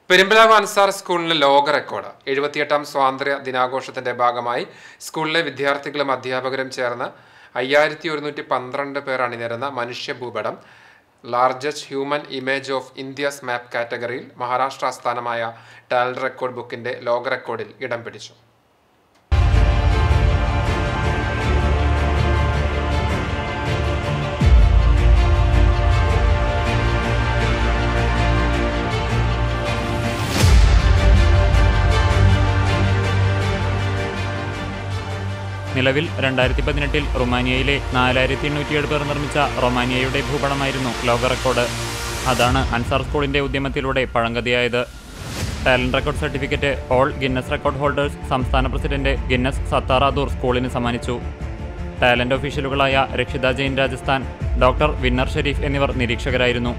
പെരുമ്പലാവ് അൻസാർ സ്കൂളിലെ ലോക റെക്കോർഡ് 78ാം സ്വാതന്ത്ര്യ ദിനാഘോഷത്തിന്റെ ഭാഗമായി സ്കൂളിലെ വിദ്യാർത്ഥികളും അധ്യാപകരും ചേർന്ന് 5112 പേർ അണിനിരന്ന മനുഷ്യഭൂപടം largest human image of India's map കാറ്റഗറിയിൽ മഹാരാഷ്ട്ര ആസ്ഥാനമായ ടാലന്റ് റെക്കോർഡ് ബുക്കിന്റെ ലോക റെക്കോർഡിൽ ഇടം പിടിച്ചു. നിലവിൽ 2018 റൊമാനിയയിലെ 4807 പേർ നിർമ്മിച്ച റൊമാനിയയുടെ ഭൂപടമായിരുന്നു ലോക റെക്കോർഡ്. അതാണ് അൻസാർ സ്കൂളിന്റെ ഉദ്യമത്തിലൂടെ പഴങ്കഥയായത്. Talent record certificate all Guinness record holders സംസ്ഥാന പ്രസിഡന്റ് ഗിന്നസ് സത്താറാദൂർ സ്കൂളിന് സമ്മാനിച്ചു. ടാലന്റ് ഒഫീഷ്യലുകളായ രക്ഷിത ജെയിൻ രാജസ്ഥാൻ, ഡോക്ടർ വിന്നർ ഷെരീഫ് എന്നിവർ നിരീക്ഷകരായിരുന്നു.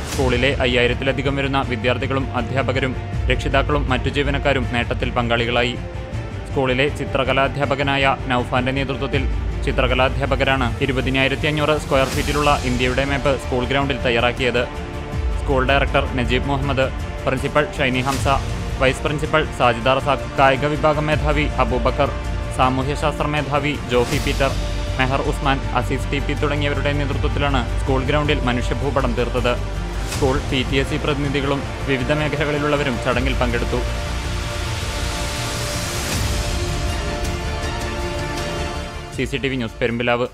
സ്കൂളിലെ 5000-ലധികം വരുന്ന വിദ്യാർത്ഥികളും അധ്യാപകരും രക്ഷിതാക്കളും മറ്റു ജീവനക്കാരും നേട്ടത്തിൽ പങ്കാളികളായി. സ്കൂളിലെ ചിത്രകലാധ്യാപകനായ നൌഫാന്റെ നേതൃത്വത്തിൽ ചിത്രകലാധ്യാപകരാണ് 20,500 സ്ക്വയർ ഫീറ്റിലുള്ള ഇന്ത്യയുടെ മാപ്പ് സ്കൂൾ ഗ്രൗണ്ടിൽ തയ്യാറാക്കിയത്. School director Najeeb Muhammad, principal Shiny Hamsa, vice principal Sajida Razak, കായിക വിഭാഗം മേധാവി അബൂബക്കർ, സാമൂഹ്യശാസ്ത്ര മേധാവി Jofy Peter, Meher Usman, Aziz T P തുടങ്ങിയവരുടെ നേതൃത്വത്തിലാണ് സ്കൂൾ ഗ്രൗണ്ടിൽ മനുഷ്യഭൂപടം തീർത്തത്. സ്കൂൾ PTSC പ്രതിനിധികളും വിവിധ മേഖലകളിലുള്ളവരും ചടങ്ങിൽ പങ്കെടുത്തു. CCTV news, Perumpilavu.